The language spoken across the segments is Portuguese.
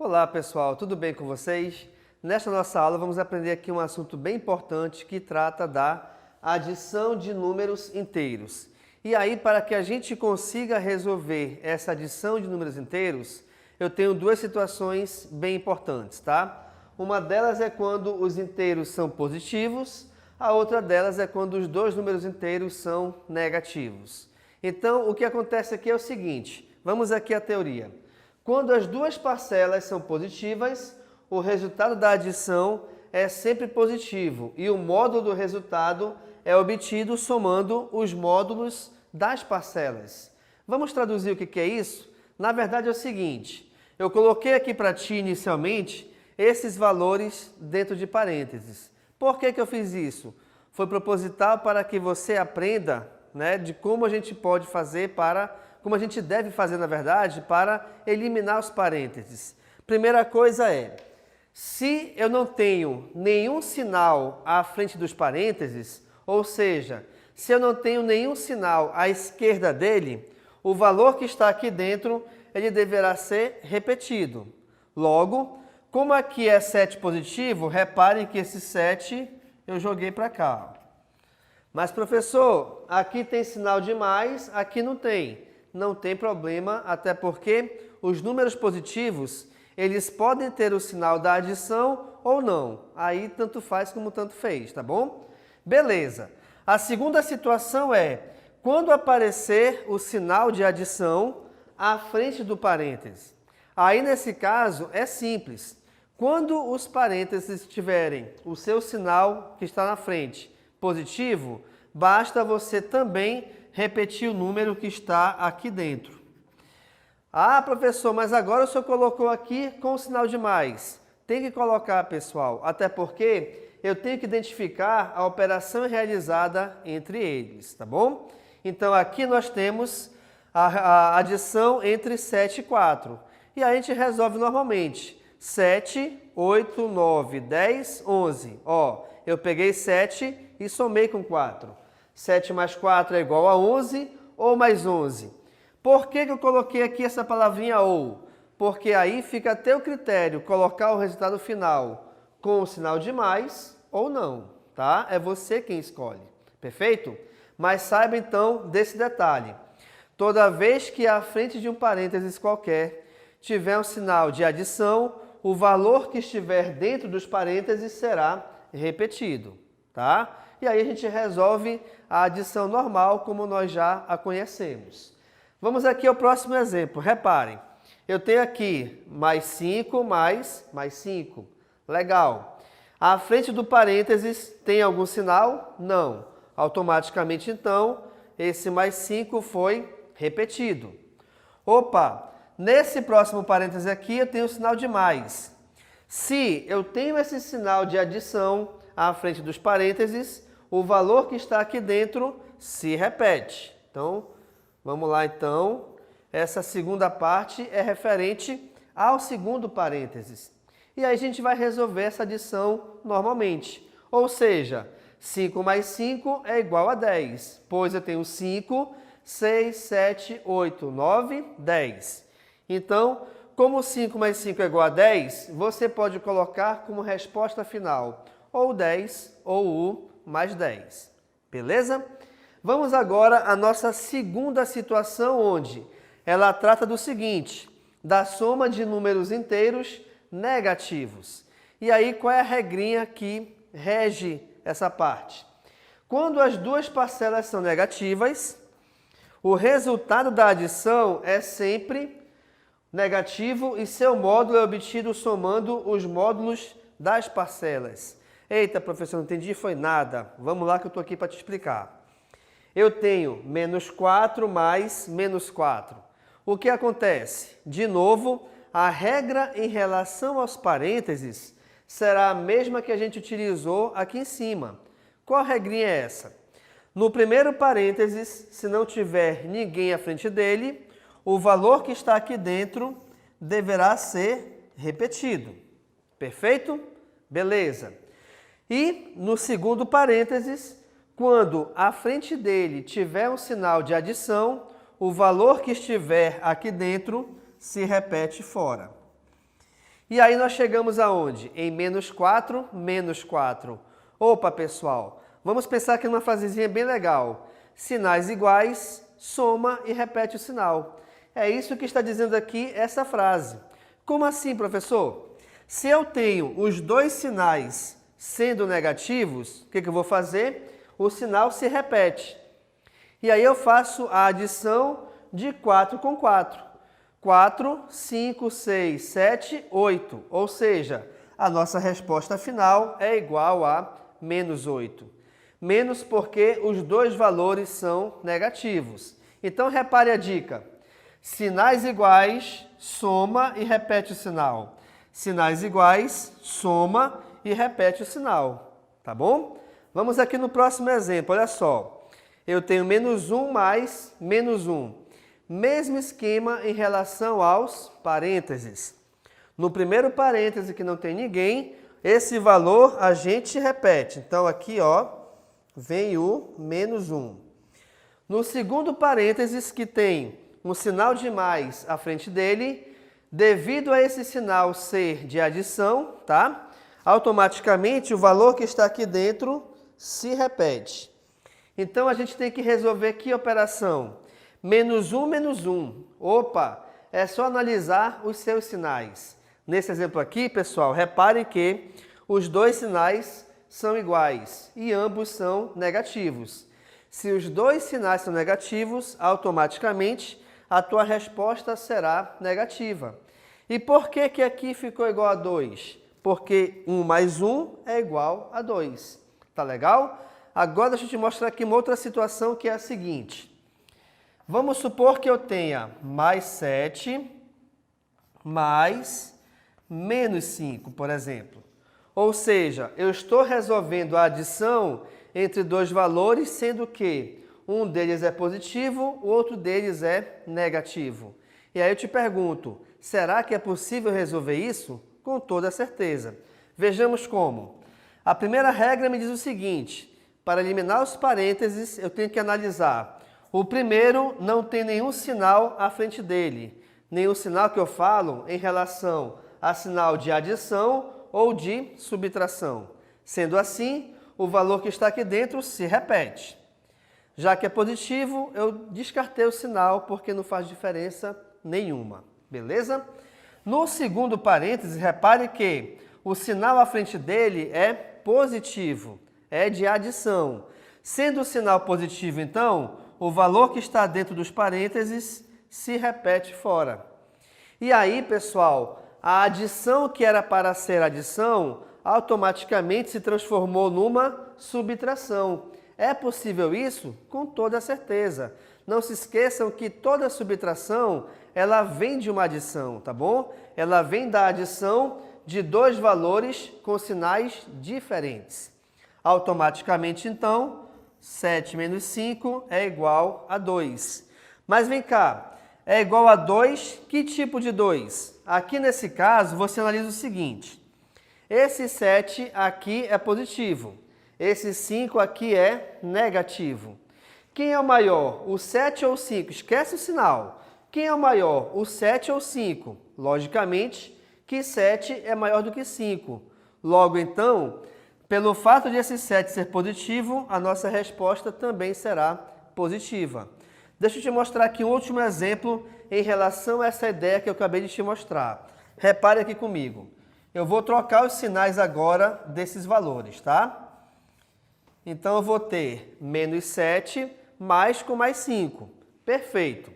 Olá pessoal, tudo bem com vocês? Nesta nossa aula vamos aprender aqui um assunto bem importante que trata da adição de números inteiros. E aí, para que a gente consiga resolver essa adição de números inteiros, eu tenho duas situações bem importantes, tá? Uma delas é quando os inteiros são positivos, a outra delas é quando os dois números inteiros são negativos. Então, o que acontece aqui é o seguinte, vamos aqui à teoria. Quando as duas parcelas são positivas, o resultado da adição é sempre positivo e o módulo do resultado é obtido somando os módulos das parcelas. Vamos traduzir o que é isso? Na verdade é o seguinte, eu coloquei aqui para ti inicialmente esses valores dentro de parênteses. Por que eu fiz isso? Foi proposital para que você aprenda, de como a gente pode fazer como a gente deve fazer, na verdade, para eliminar os parênteses. Primeira coisa é, se eu não tenho nenhum sinal à frente dos parênteses, ou seja, se eu não tenho nenhum sinal à esquerda dele, o valor que está aqui dentro, ele deverá ser repetido. Logo, como aqui é 7 positivo, reparem que esse 7 eu joguei para cá. Mas, professor, aqui tem sinal de mais, aqui não tem. Não tem problema, até porque os números positivos, eles podem ter o sinal da adição ou não. Aí, tanto faz como tanto fez, tá bom? Beleza. A segunda situação é, quando aparecer o sinal de adição à frente do parêntese. Aí, nesse caso, é simples. Quando os parênteses tiverem o seu sinal que está na frente positivo, basta você também repetir o número que está aqui dentro. Ah, professor, mas agora o senhor colocou aqui com o sinal de mais. Tem que colocar, pessoal, até porque eu tenho que identificar a operação realizada entre eles, tá bom? Então, aqui nós temos a adição entre 7 e 4. E a gente resolve normalmente. 7, 8, 9, 10, 11. Ó, eu peguei 7 e somei com 4. 7 mais 4 é igual a 11 ou mais 11. Por que eu coloquei aqui essa palavrinha ou? Porque aí fica a teu critério colocar o resultado final com o sinal de mais ou não, tá? É você quem escolhe, perfeito? Mas saiba então desse detalhe. Toda vez que à frente de um parênteses qualquer tiver um sinal de adição, o valor que estiver dentro dos parênteses será repetido, tá? E aí a gente resolve a adição normal como nós já a conhecemos. Vamos aqui ao próximo exemplo. Reparem, eu tenho aqui mais 5 mais 5. Legal. À frente do parênteses tem algum sinal? Não. Automaticamente, então, esse mais 5 foi repetido. Opa! Nesse próximo parêntese aqui eu tenho o sinal de mais. Se eu tenho esse sinal de adição à frente dos parênteses, o valor que está aqui dentro se repete. Então, vamos lá então. Essa segunda parte é referente ao segundo parênteses. E aí a gente vai resolver essa adição normalmente. Ou seja, 5 mais 5 é igual a 10, pois eu tenho 5, 6, 7, 8, 9, 10. Então, como 5 mais 5 é igual a 10, você pode colocar como resposta final ou 10 ou o mais 10. Beleza? Vamos agora à nossa segunda situação, onde ela trata do seguinte, da soma de números inteiros negativos. E aí, qual é a regrinha que rege essa parte? Quando as duas parcelas são negativas, o resultado da adição é sempre negativo e seu módulo é obtido somando os módulos das parcelas. Eita, professor, não entendi, foi nada. Vamos lá que eu estou aqui para te explicar. Eu tenho menos 4 mais menos 4. O que acontece? De novo, a regra em relação aos parênteses será a mesma que a gente utilizou aqui em cima. Qual regrinha é essa? No primeiro parênteses, se não tiver ninguém à frente dele, o valor que está aqui dentro deverá ser repetido. Perfeito? Beleza. E no segundo parênteses, quando à frente dele tiver um sinal de adição, o valor que estiver aqui dentro se repete fora. E aí nós chegamos aonde? Em menos 4, menos 4. Opa, pessoal, vamos pensar aqui numa frasezinha bem legal. Sinais iguais, soma e repete o sinal. É isso que está dizendo aqui essa frase. Como assim, professor? Se eu tenho os dois sinais sendo negativos, o que eu vou fazer? O sinal se repete. E aí eu faço a adição de 4 com 4. 4, 5, 6, 7, 8. Ou seja, a nossa resposta final é igual a menos 8. Menos porque os dois valores são negativos. Então, repare a dica. Sinais iguais, soma e repete o sinal. Sinais iguais, soma e repete o sinal. Tá bom? Vamos aqui no próximo exemplo. Olha só. Eu tenho menos 1 mais menos 1. Mesmo esquema em relação aos parênteses. No primeiro parêntese que não tem ninguém, esse valor a gente repete. Então, aqui, ó, vem o menos 1. No segundo parênteses, que tem um sinal de mais à frente dele, devido a esse sinal ser de adição, tá? Automaticamente, o valor que está aqui dentro se repete. Então, a gente tem que resolver que operação? Menos 1, menos 1. Opa, é só analisar os seus sinais. Nesse exemplo aqui, pessoal, repare que os dois sinais são iguais e ambos são negativos. Se os dois sinais são negativos, automaticamente a tua resposta será negativa. E por que que aqui ficou igual a 2? Porque 1 mais 1 é igual a 2. Tá legal? Agora deixa eu te mostrar aqui uma outra situação que é a seguinte. Vamos supor que eu tenha mais 7 mais menos 5, por exemplo. Ou seja, eu estou resolvendo a adição entre dois valores, sendo que um deles é positivo, o outro deles é negativo. E aí eu te pergunto, será que é possível resolver isso? Com toda certeza. Vejamos como. A primeira regra me diz o seguinte, para eliminar os parênteses, eu tenho que analisar. O primeiro não tem nenhum sinal à frente dele. Nenhum sinal que eu falo em relação a sinal de adição ou de subtração. Sendo assim, o valor que está aqui dentro se repete. Já que é positivo, eu descartei o sinal porque não faz diferença nenhuma. Beleza? No segundo parêntese, repare que o sinal à frente dele é positivo, é de adição. Sendo o sinal positivo, então, o valor que está dentro dos parênteses se repete fora. E aí, pessoal, a adição que era para ser adição, automaticamente se transformou numa subtração. É possível isso? Com toda certeza. Não se esqueçam que toda subtração, ela vem de uma adição, tá bom? Ela vem da adição de dois valores com sinais diferentes. Automaticamente, então, 7 menos 5 é igual a 2. Mas vem cá, é igual a 2, que tipo de 2? Aqui nesse caso, você analisa o seguinte. Esse 7 aqui é positivo. Esse 5 aqui é negativo. Quem é o maior, o 7 ou o 5? Esquece o sinal. Quem é o maior, o 7 ou o 5? Logicamente que 7 é maior do que 5. Logo, então, pelo fato de esse 7 ser positivo, a nossa resposta também será positiva. Deixa eu te mostrar aqui um último exemplo em relação a essa ideia que eu acabei de te mostrar. Repare aqui comigo. Eu vou trocar os sinais agora desses valores, tá? Então, eu vou ter menos 7 mais com mais 5. Perfeito.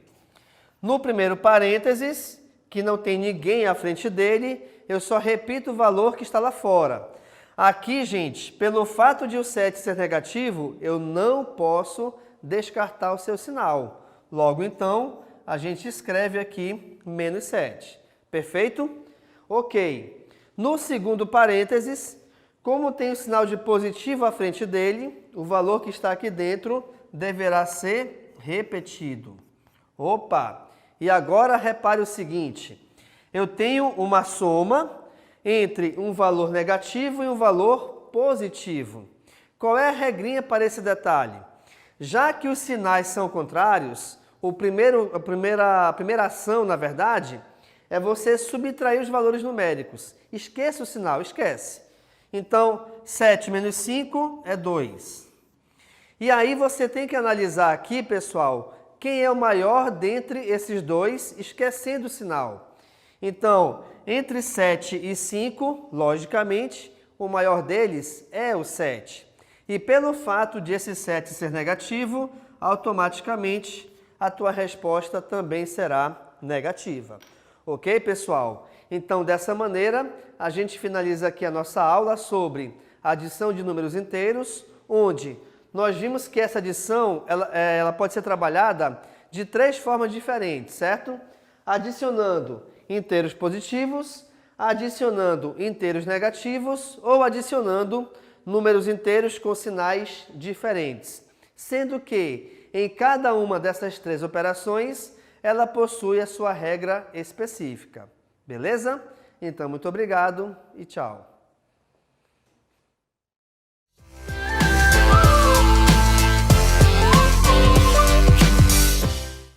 No primeiro parênteses, que não tem ninguém à frente dele, eu só repito o valor que está lá fora. Aqui, gente, pelo fato de o 7 ser negativo, eu não posso descartar o seu sinal. Logo, então, a gente escreve aqui menos 7. Perfeito? Ok. No segundo parênteses, como tem o sinal de positivo à frente dele, o valor que está aqui dentro deverá ser repetido. Opa! E agora repare o seguinte, eu tenho uma soma entre um valor negativo e um valor positivo. Qual é a regrinha para esse detalhe? Já que os sinais são contrários, a primeira ação, na verdade, é você subtrair os valores numéricos. Esqueça o sinal, esquece. Então, 7 menos 5 é 2. E aí você tem que analisar aqui, pessoal, quem é o maior dentre esses dois, esquecendo o sinal. Então, entre 7 e 5, logicamente, o maior deles é o 7. E pelo fato de esse 7 ser negativo, automaticamente a tua resposta também será negativa. Ok, pessoal? Então, dessa maneira, a gente finaliza aqui a nossa aula sobre adição de números inteiros, onde nós vimos que essa adição ela pode ser trabalhada de 3 formas diferentes, certo? Adicionando inteiros positivos, adicionando inteiros negativos ou adicionando números inteiros com sinais diferentes. Sendo que em cada uma dessas 3 operações, ela possui a sua regra específica. Beleza? Então, muito obrigado e tchau.